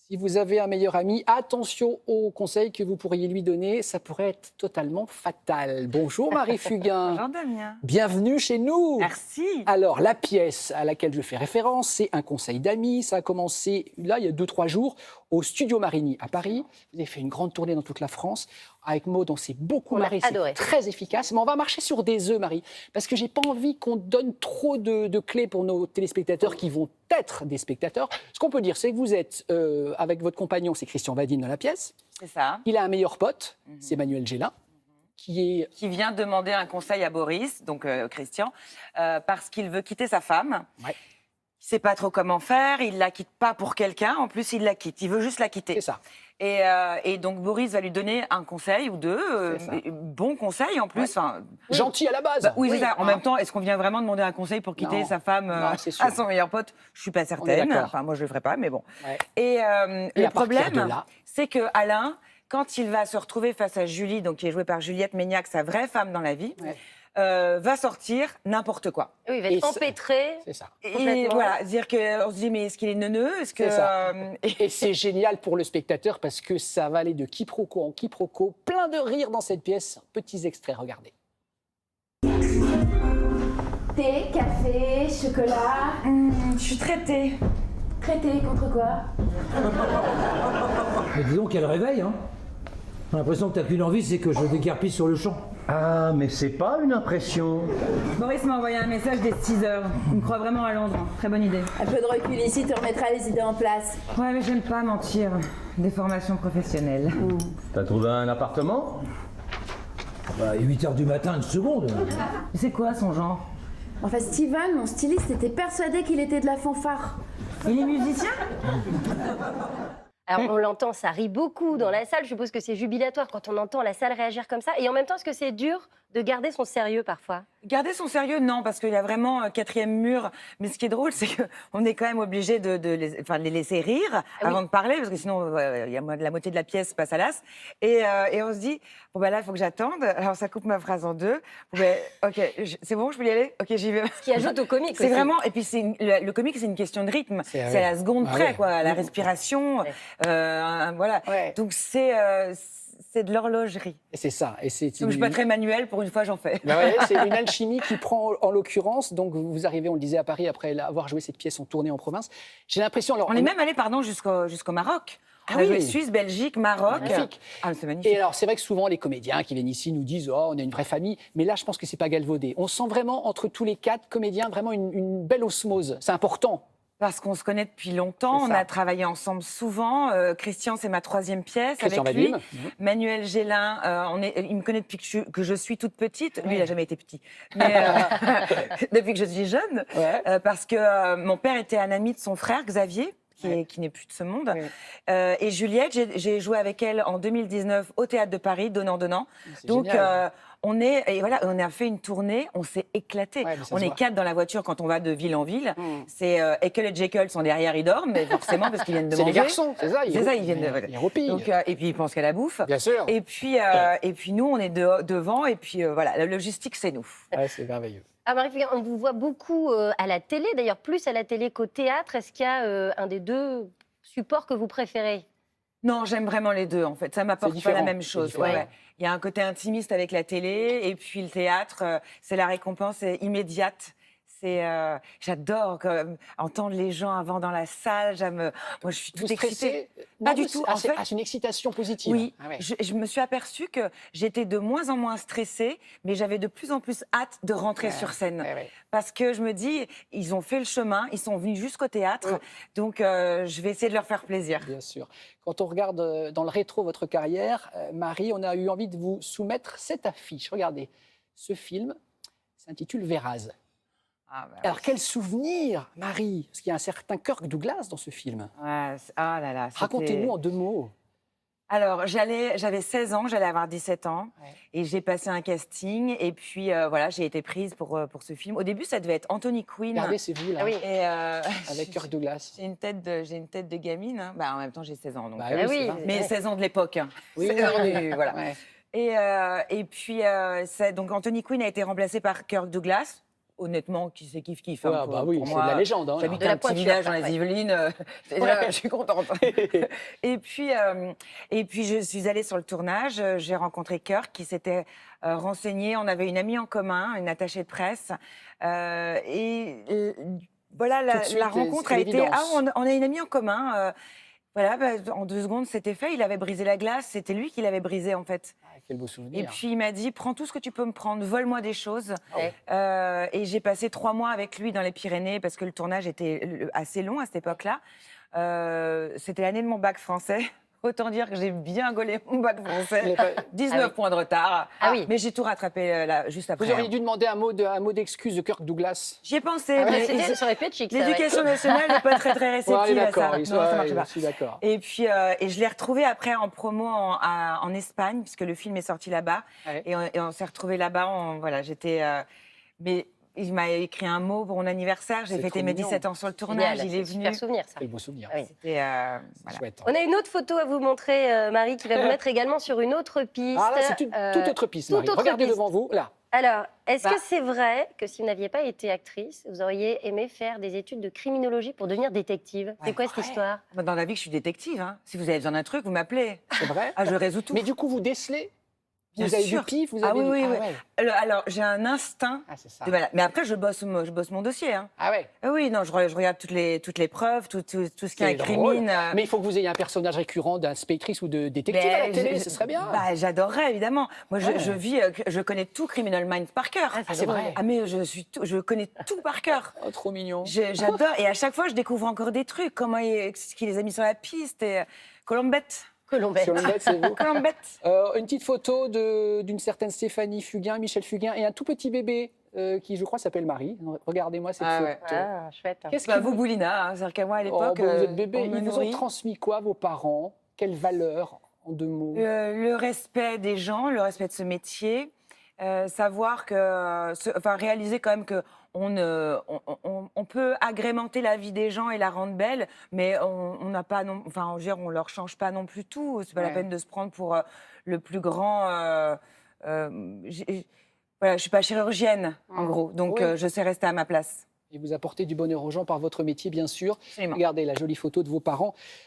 Si vous avez un meilleur ami, attention aux conseils que vous pourriez lui donner, ça pourrait être totalement fatal. Bonjour Marie Fugain. Bonjour Damien. Bienvenue chez nous. Merci. Alors, la pièce à laquelle je fais référence, c'est Un conseil d'amis. Ça a commencé, là, il y a 2-3 jours, au Studio Marigny à Paris. Vous avez fait une grande tournée dans toute la France. Avec Maud, on s'est beaucoup marré, c'est très efficace. Mais on va marcher sur des œufs, Marie, parce que j'ai pas envie qu'on donne trop de clés pour nos téléspectateurs qui vont être des spectateurs. Ce qu'on peut dire, c'est que vous êtes, avec votre compagnon, c'est Christian Vadine dans la pièce. C'est ça. Il a un meilleur pote, c'est Manuel Gélin, qui vient demander un conseil à Boris, donc Christian, parce qu'il veut quitter sa femme. Ouais. Il ne sait pas trop comment faire, il ne la quitte pas pour quelqu'un, en plus il la quitte, il veut juste la quitter. C'est ça. Et donc Boris va lui donner un conseil ou deux, bon conseil en plus. Ouais. Gentil à la base. Bah, oui, c'est ça. En même temps, est-ce qu'on vient vraiment demander un conseil pour quitter sa femme à son meilleur pote? Je ne suis pas certaine. Enfin, moi, je ne le ferai pas, mais bon. Ouais. Et le problème, c'est que Alain, quand il va se retrouver face à Julie, donc qui est jouée par Juliette Méniac, sa vraie femme dans la vie, va sortir n'importe quoi. Oui, il va être empêtré. C'est ça. Et voilà, dire qu'on se dit, mais est-ce qu'il est neuneux? Et c'est génial pour le spectateur parce que ça va aller de quiproquo en quiproquo, plein de rires dans cette pièce. Petits extraits, regardez. Thé, café, chocolat. Je suis traitée. Traité contre quoi? Mais dis donc, quel réveil, hein. J'ai l'impression que t'as qu'une envie, c'est que je déguerpisse sur le champ. Ah, mais c'est pas une impression. Boris m'a envoyé un message dès 6h. Il me croit vraiment à Londres. Très bonne idée. Un peu de recul ici te remettra les idées en place. Ouais, mais j'aime pas mentir. Des formations professionnelles. T'as trouvé un appartement? Bah, 8h du matin, une seconde. C'est quoi son genre? Enfin, Steven, mon styliste, était persuadé qu'il était de la fanfare. Il est musicien? Alors, on l'entend, ça rit beaucoup dans la salle. Je suppose que c'est jubilatoire quand on entend la salle réagir comme ça. Et en même temps, est-ce que c'est dur de garder son sérieux parfois? Garder son sérieux, non, parce qu'il y a vraiment un quatrième mur. Mais ce qui est drôle, c'est qu'on est quand même obligé de les laisser rire avant de parler, parce que sinon, il y a la moitié de la pièce passe à l'as. Et on se dit, bon, ben là, il faut que j'attende. Alors, ça coupe ma phrase en deux. Bon, ben, OK, c'est bon, je peux y aller? OK, j'y vais. Ce qui ajoute au comique C'est aussi. vraiment... Et puis, le comique, c'est une question de rythme. C'est à la seconde près, quoi, à la respiration. Voilà. Ouais. Donc, c'est de l'horlogerie. Et c'est ça. Et c'est donc, je ne suis pas très manuelle, pour une fois, j'en fais. Ben ouais, c'est une alchimie qui prend, en l'occurrence, donc vous arrivez, on le disait, à Paris après avoir joué cette pièce en tournée en province. J'ai l'impression... On est même allé, pardon, jusqu'au Maroc. Ah oui, Suisse, Belgique, Maroc. Magnifique. Ah, c'est magnifique. Et alors, c'est vrai que souvent, les comédiens qui viennent ici nous disent « Oh, on est une vraie famille ». Mais là, je pense que c'est pas galvaudé. On sent vraiment, entre tous les 4 comédiens, vraiment une belle osmose. C'est important. Parce qu'on se connaît depuis longtemps, on a travaillé ensemble souvent. Christian, c'est ma 3e pièce avec lui. Manuel Gélin, il me connaît depuis que je suis toute petite. Lui, il n'a jamais été petit. Mais depuis que je suis jeune. Ouais. Parce que mon père était un ami de son frère, Xavier, qui n'est plus de ce monde. Et Juliette, j'ai joué avec elle en 2019 au Théâtre de Paris, Donnant-Donnant. Donc, on a fait une tournée, on s'est éclaté. Ouais, on est 4 dans la voiture quand on va de ville en ville. C'est Ekel et Jekyll sont derrière, ils dorment, mais forcément parce qu'ils viennent de manger. C'est les garçons, c'est ça. Ils viennent ils roupillent. Donc, et puis ils pensent qu'à la bouffe. Bien sûr. Et puis nous, on est devant, et puis voilà, la logistique, c'est nous. Ouais, c'est merveilleux. Ah, Marie Fugain, on vous voit beaucoup à la télé, d'ailleurs plus à la télé qu'au théâtre. Est-ce qu'il y a un des deux supports que vous préférez? Non, j'aime vraiment les deux, en fait. Ça m'apporte pas la même chose. Ouais. Il y a un côté intimiste avec la télé, et puis le théâtre, c'est la récompense immédiate. J'adore entendre les gens avant dans la salle. Moi, je suis toute excitée. Pas du tout. C'est une excitation positive. Oui. Ah ouais. Je me suis aperçue que j'étais de moins en moins stressée, mais j'avais de plus en plus hâte de rentrer sur scène. Parce que je me dis, ils ont fait le chemin, ils sont venus jusqu'au théâtre, donc je vais essayer de leur faire plaisir. Bien sûr. Quand on regarde dans le rétro votre carrière, Marie, on a eu envie de vous soumettre cette affiche. Regardez, ce film s'intitule Véraz. Ah bah alors, quel souvenir, Marie? Parce qu'il y a un certain Kirk Douglas dans ce film. Ouais, ah là là. Racontez-nous en 2 mots. Alors, j'avais 16 ans, j'allais avoir 17 ans, et j'ai passé un casting, et puis voilà, j'ai été prise pour ce film. Au début, ça devait être Anthony Quinn. Regardez, c'est vous, là, ah oui. avec Kirk Douglas. J'ai une tête de gamine, hein. Bah, en même temps, j'ai 16 ans. Donc, oui, mais 16 ans de l'époque. Hein. Oui, voilà. Ouais. Et puis, donc Anthony Quinn a été remplacé par Kirk Douglas. honnêtement, qui c'est kiff-kiff. Ouais, bah oui, c'est de la légende. Hein, j'habite De la un petit pointure, village dans quoi, les ouais. Yvelines. Déjà, je suis contente. et puis, je suis allée sur le tournage. J'ai rencontré Kirk qui s'était renseigné. On avait une amie en commun, une attachée de presse. Voilà, Tout de suite, la rencontre c'est a été... l'évidence. Ah, on a une amie en commun. Voilà, en 2 secondes, c'était fait. Il avait brisé la glace. C'était lui qui l'avait brisé, en fait. Ah, quel beau souvenir. Et puis, il m'a dit, prends tout ce que tu peux me prendre, vole-moi des choses. Ouais. Et j'ai passé 3 mois avec lui dans les Pyrénées parce que le tournage était assez long à cette époque-là. C'était l'année de mon bac français. Autant dire que j'ai bien gaulé mon bac français. 19 Ah oui. points de retard. Ah oui. Mais j'ai tout rattrapé juste après. Vous auriez dû demander un mot d'excuse de Kirk Douglas. J'y ai pensé. Ah ouais, mais Ça aurait pu être chic, ça, ouais. l'éducation nationale n'est pas très réceptive Ouais, à d'accord, ça. Non, ça marche je pas. suis d'accord. Et puis, et je l'ai retrouvé après en promo en Espagne, puisque le film est sorti là-bas. Ouais. Et on s'est retrouvés là-bas. Voilà, j'étais. Mais il m'a écrit un mot pour mon anniversaire. J'ai C'est fêté trop mes mignon. 17 ans sur le tournage. Génial, Il est c'est venu. super souvenir, ça. Quel beau souvenir. Ah oui. C'était, C'est voilà. chouette. On a une autre photo à vous montrer, Marie, qui va vous mettre également sur une autre piste. Ah là, c'est une toute autre piste, toute Marie. autre Regardez piste. devant vous, là. Alors, est-ce Bah. que c'est vrai que si vous n'aviez pas été actrice, vous auriez aimé faire des études de criminologie pour devenir détective? C'est quoi cette histoire? Dans la vie, je suis détective. Hein. Si vous avez besoin d'un truc, vous m'appelez. C'est vrai. Ah, je résous tout. Mais du coup, vous décelez. Bien Vous avez sûr. du pif, vous Ah avez oui, du... oui, ah, oui. ouais. Alors, j'ai un instinct. Ah, c'est ça. Voilà. Mais après, je bosse mon dossier. Hein. Ah ouais. Ah oui, non, je regarde toutes les preuves, tout ce qui C'est incrimine. drôle. Mais il faut que vous ayez un personnage récurrent d'inspectrice ou de détective à la télé, ce serait bien. Bah, j'adorerais, évidemment. Moi, Ouais. je connais tout Criminal Minds par cœur. Ah, c'est vrai. Ah, mais je connais tout par cœur. Oh, trop mignon. J'adore. Et à chaque fois, je découvre encore des trucs. Ce qui les a mis sur la piste. Et Colombette. Colombette. Colombette, c'est vous. Colombette. Une petite photo d'une certaine Stéphanie Fugain, Michel Fugain, et un tout petit bébé qui, je crois, s'appelle Marie. Regardez-moi cette Ah photo. ouais. Ah, chouette. Qu'est-ce Bah, qui vous, Boulina, hein, c'est-à-dire qu'à moi, à Oh, l'époque, bah, vous êtes bébé. on me Ils vous ont nourrit. transmis quoi, vos parents? Quelles valeurs, en 2 mots? Le respect des gens, le respect de ce métier, savoir que, réaliser quand même que on peut agrémenter la vie des gens et la rendre belle, mais on n'a pas on leur change pas non plus tout. C'est pas la Ouais. peine de se prendre pour le plus grand. Voilà, je suis pas chirurgienne en gros, donc Oui. je sais rester à ma place. Et vous apportez du bonheur aux gens par votre métier, bien sûr. Absolument. Regardez la jolie photo de vos parents.